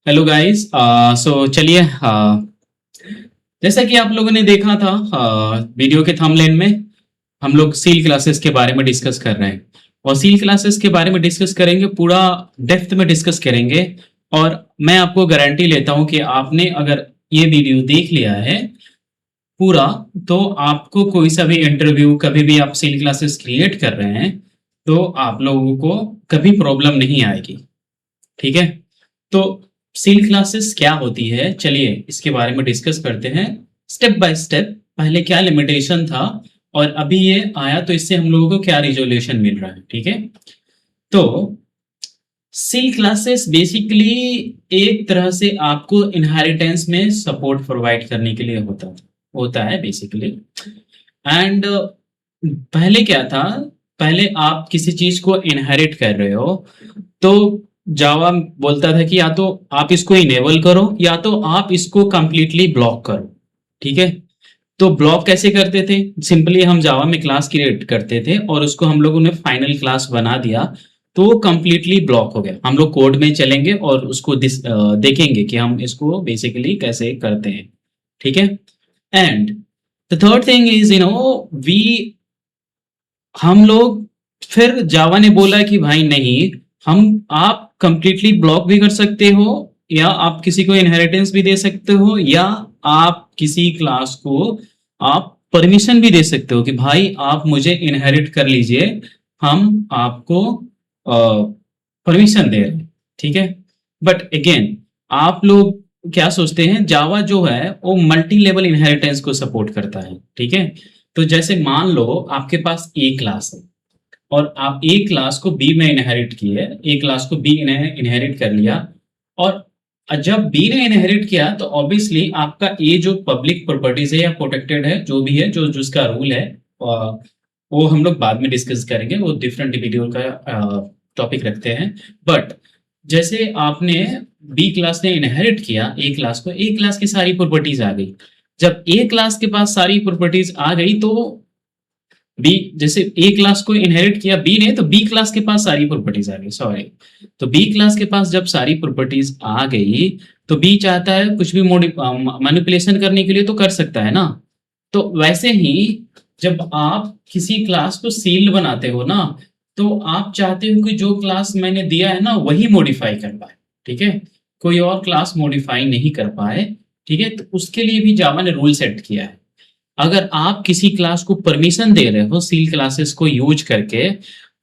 Hello guys. सो चलिए, जैसा कि आप लोगों ने देखा था वीडियो के थंबनेल में, हम लोग सील क्लासेस के बारे में डिस्कस कर रहे हैं। और सील क्लासेस के बारे में डिस्कस करेंगे, पूरा डेप्थ में डिस्कस करेंगे। और मैं आपको गारंटी लेता हूं कि आपने अगर ये वीडियो देख लिया है पूरा, तो आपको कोई सा भी इंटरव्यू, कभी भी आप सील क्लासेस क्रिएट कर रहे हैं, तो आप लोगों को कभी प्रॉब्लम नहीं आएगी। ठीक है। तो सील क्लासेस क्या होती है, चलिए इसके बारे में डिस्कस करते हैं स्टेप बाय स्टेप। पहले क्या लिमिटेशन था और अभी ये आया तो इससे हम लोगों को क्या रिजोल्यूशन मिल रहा है। ठीक है। तो सील क्लासेस बेसिकली एक तरह से आपको इनहेरिटेंस में सपोर्ट प्रोवाइड करने के लिए होता है बेसिकली। एंड पहले क्या था, पहले आप किसी चीज को इनहेरिट कर रहे हो तो जावा बोलता था कि या तो आप इसको इनेबल करो या तो आप इसको कंप्लीटली ब्लॉक करो। ठीक है। तो ब्लॉक कैसे करते थे, सिंपली हम जावा में क्लास क्रिएट करते थे और उसको हम लोगों ने फाइनल क्लास बना दिया, तो वो कंप्लीटली ब्लॉक हो गया। हम लोग कोड में चलेंगे और उसको देखेंगे कि हम इसको बेसिकली कैसे करते हैं। ठीक है। And the third thing is we हम लोग फिर जावा ने बोला कि भाई नहीं, हम आप कंप्लीटली ब्लॉक भी कर सकते हो या आप किसी को इनहेरिटेंस भी दे सकते हो या आप किसी क्लास को आप परमिशन भी दे सकते हो कि भाई आप मुझे इनहेरिट कर लीजिए, हम आपको परमिशन दे रहे हैं। ठीक है। बट अगेन आप लोग क्या सोचते हैं, जावा जो है वो मल्टी लेवल इनहेरिटेंस को सपोर्ट करता है। ठीक है। तो जैसे मान लो आपके पास ए क्लास है और आप ए क्लास को बी में इनहेरिट किए, ए क्लास को बी ने इनहेरिट कर लिया। और जब बी ने इनहेरिट किया तो ऑब्वियसली आपका ए जो पब्लिक प्रॉपर्टीज है या प्रोटेक्टेड है, जो भी है, जो जिसका रूल है, वो हम लोग बाद में डिस्कस करेंगे, वो डिफरेंट वीडियो का टॉपिक रखते हैं। बट जैसे आपने बी क्लास ने इनहेरिट किया ए क्लास को, ए क्लास की सारी प्रॉपर्टीज आ गई। जब ए क्लास के पास सारी प्रॉपर्टीज आ गई तो बी, जैसे ए क्लास को इनहेरिट किया बी ने, तो बी क्लास के पास सारी प्रॉपर्टीज आ गई, सॉरी। तो बी क्लास के पास जब सारी प्रॉपर्टीज आ गई तो बी चाहता है कुछ भी मैनिपुलेशन करने के लिए तो कर सकता है ना। तो वैसे ही जब आप किसी क्लास को सील्ड बनाते हो ना, तो आप चाहते हो कि जो क्लास मैंने दिया है ना वही मॉडिफाई कर पाए। ठीक है। कोई और क्लास मॉडिफाई नहीं कर पाए। ठीक है। तो उसके लिए भी जावा ने रूल सेट किया है। अगर आप किसी क्लास को परमिशन दे रहे हो सील क्लासेस को यूज करके,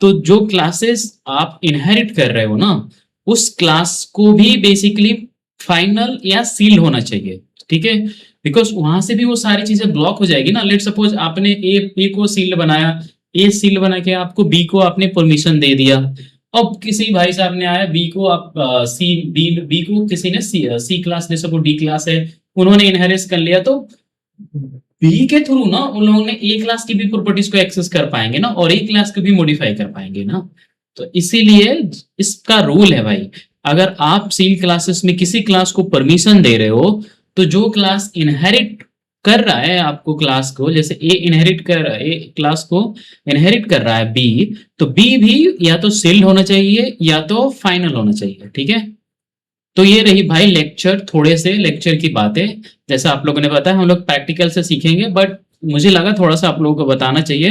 तो जो क्लासेस आप इनहेरिट कर रहे हो ना, उस क्लास को भी बेसिकली फाइनल या सील होना चाहिए। ठीक है। बिकॉज वहां से भी वो सारी चीजें ब्लॉक हो जाएगी ना। लेट सपोज आपने ए को सील बनाया, ए सील बना के आपको बी को आपने परमिशन दे दिया। अब किसी भाई साहब ने आया बी को, आप सी बी को किसी ने सी क्लास, जैसे वो डी क्लास है, उन्होंने इनहेरिट कर लिया, तो बी के थ्रू ना उन लोगों ने ए क्लास की भी प्रॉपर्टीज को एक्सेस कर पाएंगे ना और ए क्लास को भी मॉडिफाई कर पाएंगे ना। तो इसीलिए इसका रूल है भाई, अगर आप सील क्लासेस में किसी क्लास को परमिशन दे रहे हो, तो जो क्लास इनहेरिट कर रहा है आपको क्लास को, जैसे ए इनहेरिट कर रहा है, ए क्लास को इनहेरिट कर रहा है बी, तो बी भी या तो सील्ड होना चाहिए या तो फाइनल होना चाहिए। ठीक है। तो ये रही भाई लेक्चर, थोड़े से लेक्चर की बातें। जैसा आप लोगों ने बताया हम लोग प्रैक्टिकल से सीखेंगे, बट मुझे लगा थोड़ा सा आप लोगों को बताना चाहिए।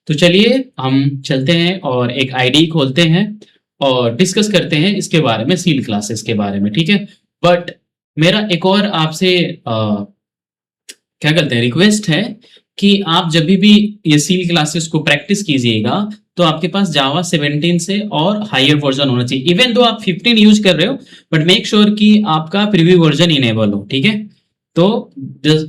तो चलिए हम चलते हैं और एक आईडी खोलते हैं और डिस्कस करते हैं इसके बारे में, सील क्लासेस के बारे में। ठीक है। बट मेरा एक और आपसे क्या कहते हैं रिक्वेस्ट है कि आप जब भी ये सील क्लासेस को प्रैक्टिस कीजिएगा तो आपके पास जावा 17 से और हायर वर्जन होना चाहिए। इवन दो आप 15 यूज कर रहे हो, बट मेक श्योर कि आपका प्रीव्यू वर्जन इनेबल हो। ठीक है। तो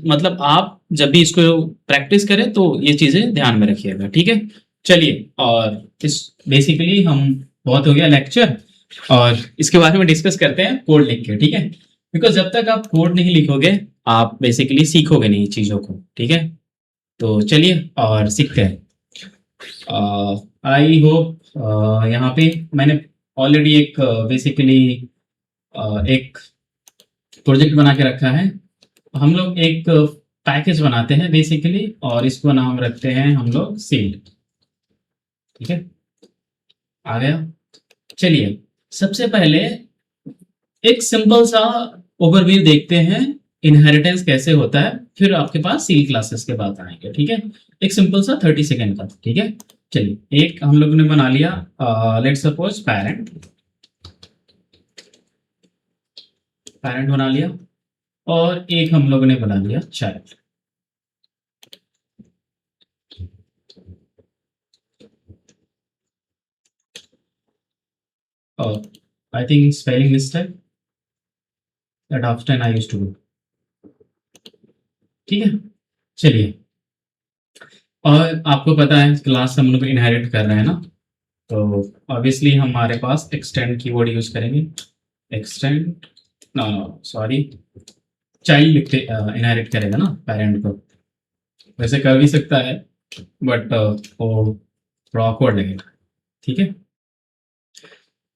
मतलब आप जब भी इसको प्रैक्टिस करें तो ये चीजें ध्यान में रखिएगा। ठीक है। चलिए, और इस बेसिकली हम बहुत हो गया लेक्चर और इसके बारे में डिस्कस करते हैं कोड लिख के। ठीक है। बिकॉज जब तक आप कोड नहीं लिखोगे आप बेसिकली सीखोगे नहीं चीजों को। ठीक है। तो चलिए और सीखते हैं। आई होप यहाँ पे मैंने ऑलरेडी एक बेसिकली एक प्रोजेक्ट बना के रखा है। हम लोग एक पैकेज बनाते हैं बेसिकली और इसको नाम रखते हैं हम लोग सील्ड। ठीक है। आ गया। चलिए सबसे पहले एक सिंपल सा ओवरव्यू देखते हैं इनहेरिटेंस कैसे होता है, फिर आपके पास सी क्लासेस के बाद आएंगे। ठीक है, एक सिंपल सा 30 सेकेंड का। ठीक है, चलिए एक हम लोगों ने बना लिया, लेट्स सपोज पेरेंट बना लिया, और एक हम लोगों ने बना लिया चाइल्ड। और I think spelling mistake that often I used to do. ठीक है, चलिए, और आपको पता है क्लास हम लोग इनहेरिट कर रहे हैं ना, तो ऑब्वियसली हमारे पास एक्सटेंड कीवर्ड यूज करेंगे। एक्सटेंड, नो सॉरी, चाइल्ड लिखते इनहेरिट करेगा ना पेरेंट को। वैसे कर भी सकता है बट वो थोड़ा awkward लगेगा। ठीक है,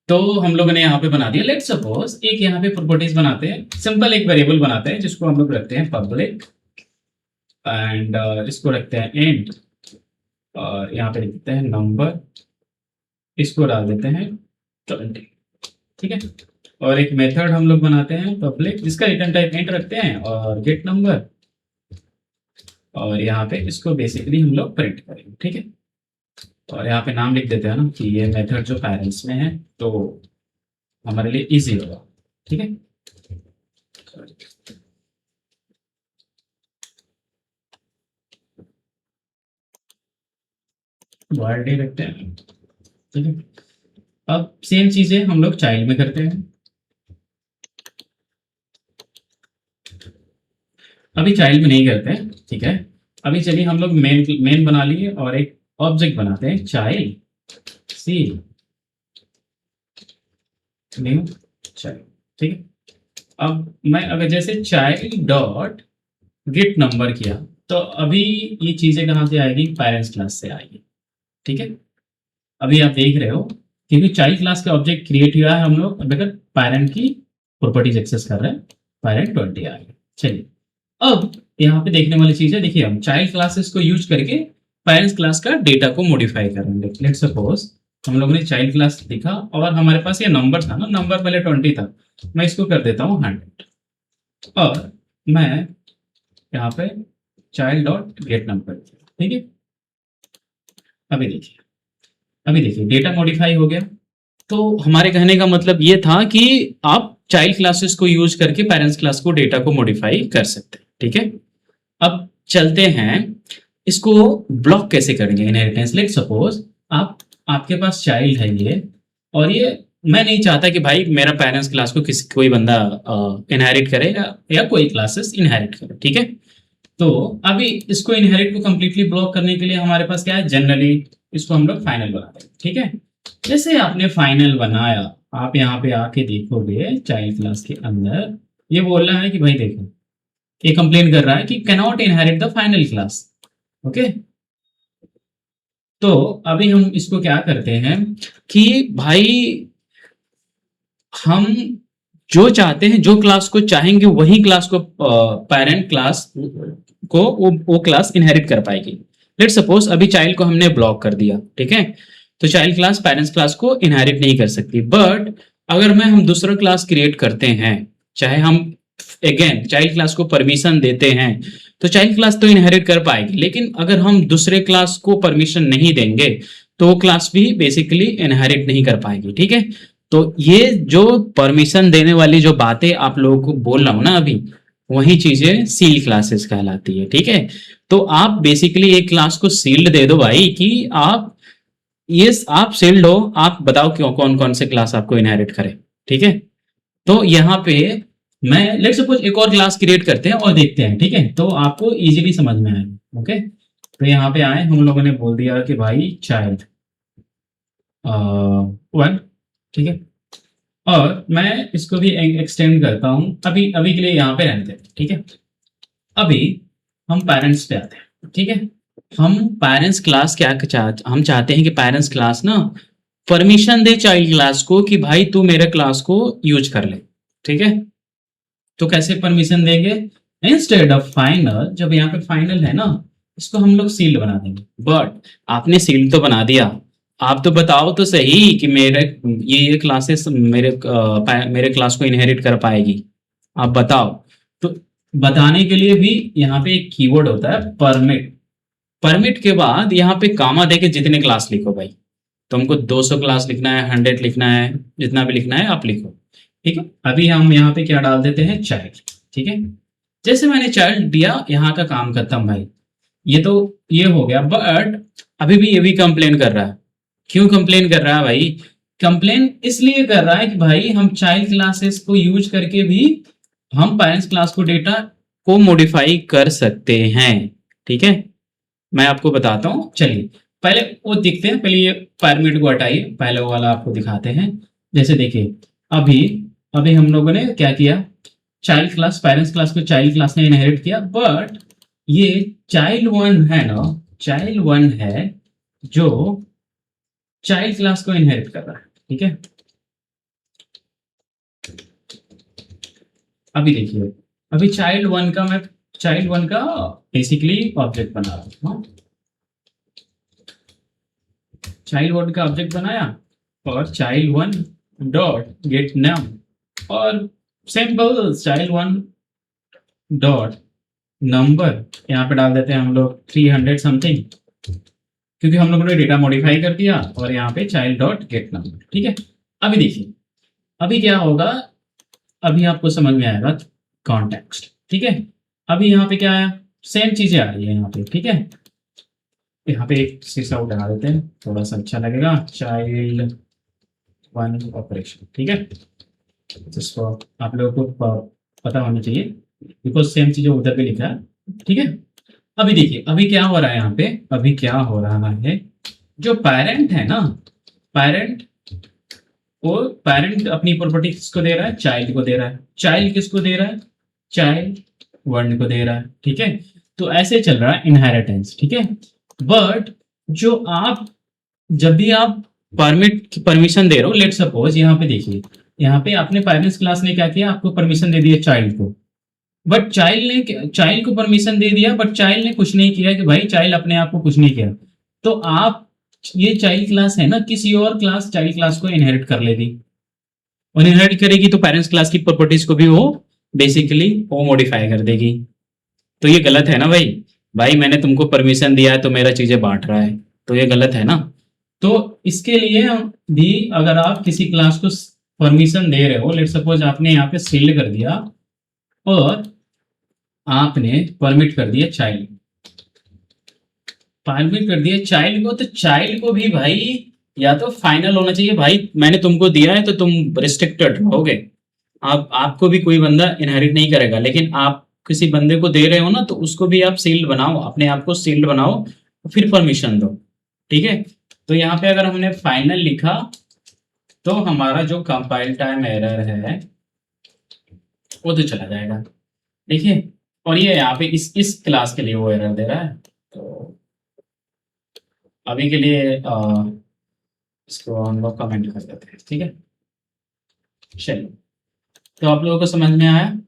तो हम लोगों ने यहाँ पे बना दिया। लेट्स सपोज एक यहाँ पे प्रॉपर्टीज बनाते हैं, सिंपल एक वेरिएबल बनाते हैं जिसको हम लोग रखते हैं पब्लिक, एंड इसको रखते हैं इंट, और यहाँ पे लिखते हैं नंबर, इसको डाल देते हैं 20। ठीक है, और एक मेथड हम लोग बनाते हैं पब्लिक जिसका रिटर्न टाइप इंट रखते हैं, और गेट नंबर, और यहाँ पे इसको बेसिकली हम लोग प्रिंट करेंगे। ठीक है, और यहाँ पे नाम लिख देते हैं ना कि ये मेथड जो पेरेंट्स में है, तो हमारे लिए इजी होगा। ठीक है, वर्ड रखते हैं। ठीक है, अब सेम चीजें हम लोग चाइल्ड में करते हैं। अभी चाइल्ड में नहीं करते हैं। ठीक है, अभी चलिए हम लोग मेन बना लिए और एक ऑब्जेक्ट बनाते हैं चाइल्ड सी न्यू चाइल्ड। ठीक है, अब मैं अगर जैसे चाइल्ड डॉट गेट नंबर किया, तो अभी ये चीजें कहाँ से आएगी, पेरेंट्स क्लास से आएगी। ठीक है, अभी आप देख रहे हो क्योंकि चाइल्ड क्लास का ऑब्जेक्ट क्रिएट हुआ है, हम लोग अब अगर पेरेंट की प्रॉपर्टीज एक्सेस कर रहे हैं, पेरेंट 20 आ गया। चलिए, अब यहाँ पे देखने वाली चीज है, देखिए हम चाइल्ड क्लासेस को यूज करके पेरेंट्स क्लास का डेटा को मॉडिफाई करेंगे। लेट्स सपोज हम लोगों ने चाइल्ड क्लास लिखा और हमारे पास ये नंबर था ना, नंबर पहले 20 था, मैं इसको कर देता हूँ 100, और मैं यहाँ पे चाइल्ड डॉट गेट नंबर। ठीक है, अभी देखिए डेटा मॉडिफाई हो गया। तो हमारे कहने का मतलब ये था कि आप चाइल्ड क्लासेस को यूज करके पेरेंट्स क्लास को डेटा को मॉडिफाई कर सकते हैं। ठीक है, अब चलते हैं इसको ब्लॉक कैसे करेंगे इनहेरिटेंस। लेट्स सपोज आपके पास चाइल्ड है ये, और ये मैं नहीं चाहता कि भाई मेरा पेरेंट्स क्लास को कोई बंदा इनहेरिट करे या कोई क्लासेस इनहेरिट करे। ठीक है, तो अभी इसको इनहेरिट को कंप्लीटली ब्लॉक करने के लिए हमारे पास क्या है, जनरली इसको हम लोग फाइनल बनाते हैं। ठीक है, जैसे आपने फाइनल बनाया, आप यहाँ पे आके देखोगे चाइल्ड क्लास के अंदर ये बोल रहा है कि भाई देखो, ये कंप्लेन कर रहा है कि can not inherit the final class. Okay, तो अभी हम इसको क्या करते हैं कि भाई हम जो चाहते हैं, जो क्लास को चाहेंगे वही क्लास को पेरेंट क्लास को वो क्लास इनहेरिट कर पाएगी। लेट्स सपोज अभी चाइल्ड को हमने ब्लॉक कर दिया। ठीक है, तो चाइल्ड क्लास पेरेंट्स क्लास को इनहेरिट नहीं कर सकती, बट अगर हम दूसरा क्लास क्रिएट करते हैं, चाहे हम अगेन चाइल्ड क्लास को परमिशन देते हैं, तो चाइल्ड क्लास तो इनहेरिट कर पाएगी, लेकिन अगर हम दूसरे क्लास को परमिशन नहीं देंगे तो वो क्लास भी बेसिकली इनहेरिट नहीं कर पाएगी। ठीक है, तो ये जो परमिशन देने वाली जो बातें आप लोगों को बोल रहा हूं ना अभी, वही चीजें सील क्लासेस कहलाती है। ठीक है, तो आप बेसिकली एक क्लास को सील्ड दे दो भाई कि आप सील्ड हो, आप बताओ क्यों कौन कौन से क्लास आपको इनहेरिट करे। ठीक है, तो यहाँ पे मैं लेट सपोज एक और क्लास क्रिएट करते हैं और देखते हैं। ठीक है, तो आपको इजीली समझ में आएगा। ओके, तो यहाँ पे आए, हम लोगों ने बोल दिया कि भाई चाइल्ड 1। ठीक है, और मैं इसको भी एक्सटेंड करता हूं, अभी के लिए यहाँ पे रहते हैं। ठीक है, अभी हम पेरेंट्स पे आते हैं। ठीक है, हम पेरेंट्स क्लास हम चाहते हैं कि पेरेंट्स क्लास ना परमिशन दे चाइल्ड क्लास को कि भाई तू मेरे क्लास को यूज कर ले। ठीक है, तो कैसे परमिशन देंगे, इंस्टेड ऑफ फाइनल, जब यहाँ पे फाइनल है ना, इसको हम लोग सील्ड बना देंगे। बट आपने सील्ड तो बना दिया, आप तो बताओ तो सही कि मेरे ये क्लासेस मेरे क्लास को इनहेरिट कर पाएगी। आप बताओ। तो बताने के लिए भी यहाँ पे एक कीवर्ड होता है परमिट। परमिट के बाद यहाँ पे कामा देके जितने क्लास लिखो भाई। तुमको 200 क्लास लिखना है, 100 लिखना है, जितना भी लिखना है आप लिखो। ठीक है। अभी हम यहाँ पे क्या डाल देते हैं, चाइल्ड। ठीक है। जैसे मैंने चाइल्ड दिया, यहाँ का काम खत्म भाई। ये तो ये हो गया, बट अभी भी ये भी कंप्लेन कर रहा है। क्यों कंप्लेन कर रहा है भाई? कंप्लेन इसलिए कर रहा है कि भाई हम चाइल्ड क्लासेस को यूज करके भी हम पेरेंट्स क्लास को डेटा को मॉडिफाई कर सकते हैं। ठीक है। मैं आपको बताता हूँ, चलिए पहले वो दिखते हैं। पहले ये पैरामीटर को हटाइए, पहले वो वाला आपको दिखाते हैं। जैसे देखिए, अभी अभी हम लोगों ने क्या किया, चाइल्ड क्लास, पेरेंट्स क्लास को चाइल्ड क्लास ने इनहेरिट किया, बट ये चाइल्ड वन है ना, चाइल्ड वन है जो चाइल्ड क्लास को इनहेरिट कर रहा है। ठीक है। अभी देखिए, अभी चाइल्ड वन का बेसिकली ऑब्जेक्ट बना रहा हूँ। चाइल्ड वन का ऑब्जेक्ट बनाया और चाइल्ड वन डॉट गेट नाम, और simple child one dot number यहाँ पे डाल देते हैं हम लोग 300 समथिंग, क्योंकि हम लोगों ने डेटा मॉडिफाई कर दिया। और यहाँ पे चाइल्ड डॉट गेट नंबर। ठीक है। अभी देखिए, अभी क्या होगा, अभी आपको समझ में आएगा कॉन्टेक्स्ट। ठीक है। अभी यहाँ पे क्या आया, सेम चीजें आ रही है यहाँ पे। ठीक है। यहाँ पे एक शीशा उठा देते हैं, थोड़ा सा अच्छा लगेगा। Child one operation. ठीक है। जिसको आप लोगों को पता होना चाहिए, बिकॉज सेम चीजें उधर भी लिखा है। ठीक है। अभी देखिए, अभी क्या हो रहा है यहाँ पे, अभी क्या हो रहा है, जो पेरेंट है ना, पेरेंट वो पेरेंट अपनी प्रॉपर्टी किसको दे रहा है, चाइल्ड को दे रहा है। चाइल्ड किसको दे रहा है, चाइल्ड वन को दे रहा है। ठीक है। तो ऐसे चल रहा है इनहेरिटेंस। ठीक है। बट जो आप जब भी आप परमिशन दे रहे हो, लेट सपोज यहाँ पे देखिए, यहाँ पे आपने पेरेंट्स क्लास ने क्या किया, आपको परमिशन दे दिया चाइल्ड को, बट चाइल्ड को परमिशन दे दिया, बट चाइल्ड ने कुछ नहीं किया कि भाई चाइल्ड अपने आप को कुछ नहीं किया। तो आप ये चाइल्ड क्लास है ना, किसी और क्लास चाइल्ड क्लास को इनहेरिट कर लेगी, और इनहेरिट करेगी तो पेरेंट्स क्लास की प्रॉपर्टीज को भी वो बेसिकली वो मॉडिफाई कर देगी। तो ये गलत है ना भाई। भाई मैंने तुमको परमिशन दिया है तो मेरा चीजें बांट रहा है, तो ये गलत है ना। तो इसके लिए भी अगर आप किसी क्लास को परमिशन दे रहे हो, लेट सपोज आपने यहाँ पे सील्ड कर दिया और आपने परमिट कर दिया चाइल्ड, परमिट कर दिया चाइल्ड को, तो चाइल्ड को भी भाई या तो फाइनल होना चाहिए, भाई मैंने तुमको दिया है तो तुम रिस्ट्रिक्टेड रहोगे। आपको भी कोई बंदा इनहेरिट नहीं करेगा, लेकिन आप किसी बंदे को दे रहे हो ना, तो उसको भी आप सील्ड बनाओ, अपने आप को सील्ड बनाओ, फिर परमिशन दो। ठीक है। तो यहाँ पे अगर हमने फाइनल लिखा तो हमारा जो कंपाइल टाइम एरर है वो तो चला जाएगा। देखिए, और ये यहाँ पे इस क्लास के लिए वो एरर दे रहा है। तो अभी के लिए इसको हम लोग कमेंट कर देते हैं। ठीक है। चलिए, तो आप लोगों को समझ में आया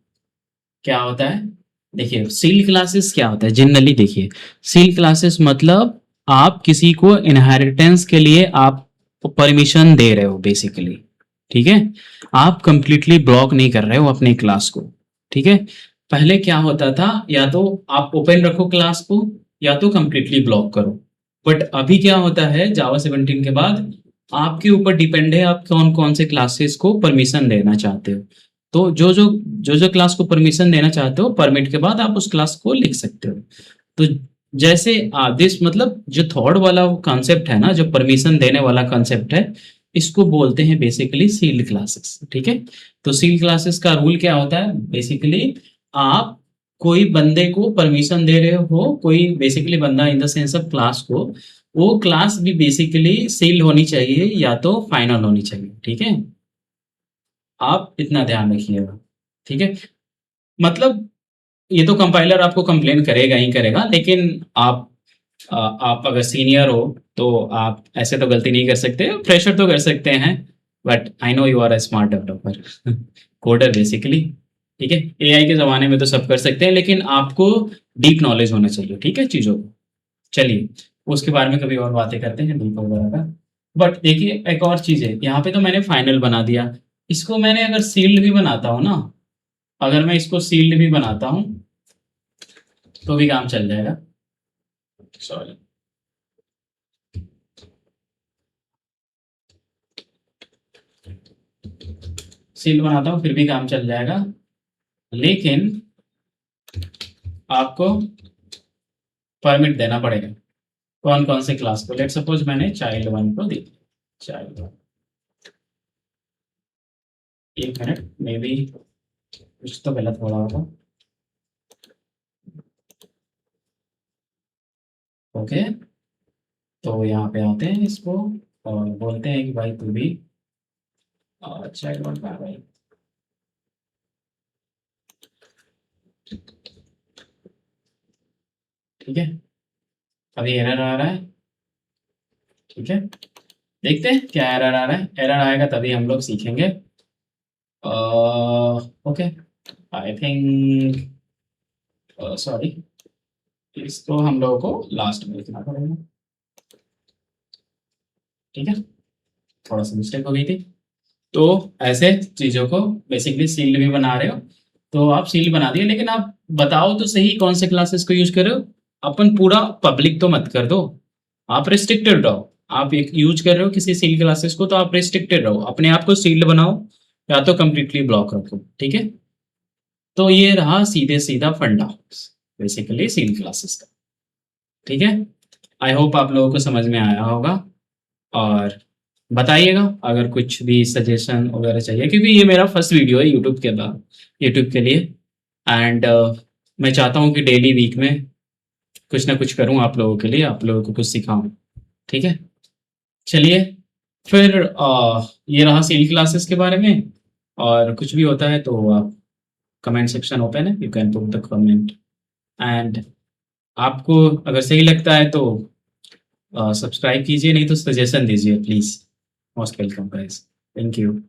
क्या होता है। देखिए, सील क्लासेस क्या होता है जनरली। देखिए, सील क्लासेस मतलब आप किसी को इनहेरिटेंस के लिए आप परमिशन दे रहे हो बेसिकली। ठीक है। आप कंप्लीटली ब्लॉक नहीं कर रहे हो अपने क्लास को। ठीक है। पहले क्या होता था, या तो आप ओपन रखो क्लास को, या तो कंप्लीटली ब्लॉक करो। बट अभी क्या होता है, जावा 17 के बाद आपके ऊपर डिपेंड है आप कौन कौन से क्लासेस को परमिशन देना चाहते हो। तो जो क्लास को परमिशन देना चाहते हो, परमिट के बाद आप उस क्लास को लिख सकते हो। तो जैसे आदेश, मतलब जो थर्ड वाला कॉन्सेप्ट है ना, जो परमिशन देने वाला कॉन्सेप्ट है, इसको बोलते हैं बेसिकली सील्ड क्लासेस। ठीक है। तो सील्ड क्लासेस का रूल क्या होता है, बेसिकली आप कोई बंदे को परमिशन दे रहे हो, कोई बेसिकली बंदा in the sense of class को, वो क्लास भी बेसिकली सील्ड होनी चाहिए या तो फाइनल होनी चाहिए। ठीक है। आप इतना ध्यान रखिएगा। ठीक है। मतलब ये तो कंपाइलर आपको कंप्लेन करेगा ही करेगा, लेकिन आप अगर सीनियर हो तो आप ऐसे तो गलती नहीं कर सकते, प्रेशर तो कर सकते हैं। But I know you are a smart developer, coder basically. ठीक है। एआई के ज़माने में तो सब कर सकते हैं, लेकिन आपको डीप नॉलेज होना चाहिए। ठीक है, चीज़ों को। चलिए, उसके बारे में कभी और बातें करते हैं, डीप वगैरह का। बट देखिए एक और चीज़ है, यहाँ पे तो मैंने फाइनल बना दिया, इसको मैंने अगर सील्ड भी बनाता हूँ ना, अगर मैं इसको सील्ड भी बनाता हूँ तो भी काम चल जाएगा। सॉरी, सील्ड बनाता हूँ फिर भी काम चल जाएगा, लेकिन आपको परमिट देना पड़ेगा। कौन कौन से क्लास को, लेट सपोज मैंने चाइल्ड 1 को दी, चाइल्ड 1, एक मिनट, मे बी कुछ तो गलत हो रहा होगा। ओके, तो यहाँ पे आते हैं इसको और बोलते हैं कि भाई तू भी चाइल्ड 1 का भाई, ठीक है। अभी एरर आ रहा है, ठीक है, देखते हैं क्या एरर आ रहा है। एरर आएगा तभी हम लोग सीखेंगे। ओके, आई थिंक, सॉरी, इसको हम लोगों को लास्ट में लिखना पड़ेगा, ठीक है, थोड़ा सा मिस्टेक हो गई थी। तो ऐसे चीज़ों को बेसिकली सील्ड भी बना रहे हो, तो आप सील्ड बना दिए, लेकिन आप बताओ तो सही कौन से क्लासेस को यूज कर रहे हो। अपन पूरा पब्लिक तो मत कर दो, आप रिस्ट्रिक्टेड रहो। आप एक यूज कर रहे हो किसी सील्ड क्लासेस को तो आप रिस्ट्रिक्टेड रहो, अपने आप को सील्ड बनाओ या तो कंप्लीटली ब्लॉक रखो, ठीक है। तो ये रहा सीधे सीधा फंडा बेसिकली सील्ड क्लासेस का, ठीक है। आई होप आप लोगों को समझ में आया होगा, और बताइएगा अगर कुछ भी सजेशन वगैरह चाहिए, क्योंकि ये मेरा फर्स्ट वीडियो है यूट्यूब के लिए। एंड मैं चाहता हूँ कि डेली वीक में कुछ ना कुछ करूँ आप लोगों के लिए, आप लोगों को कुछ सिखाऊँ, ठीक है। चलिए फिर ये रहा सेल क्लासेस के बारे में, और कुछ भी होता है तो आप कमेंट सेक्शन ओपन है, you can put the comment. And आपको अगर सही लगता है तो सब्सक्राइब कीजिए, नहीं तो सजेशन दीजिए please. Most welcome guys, thank you.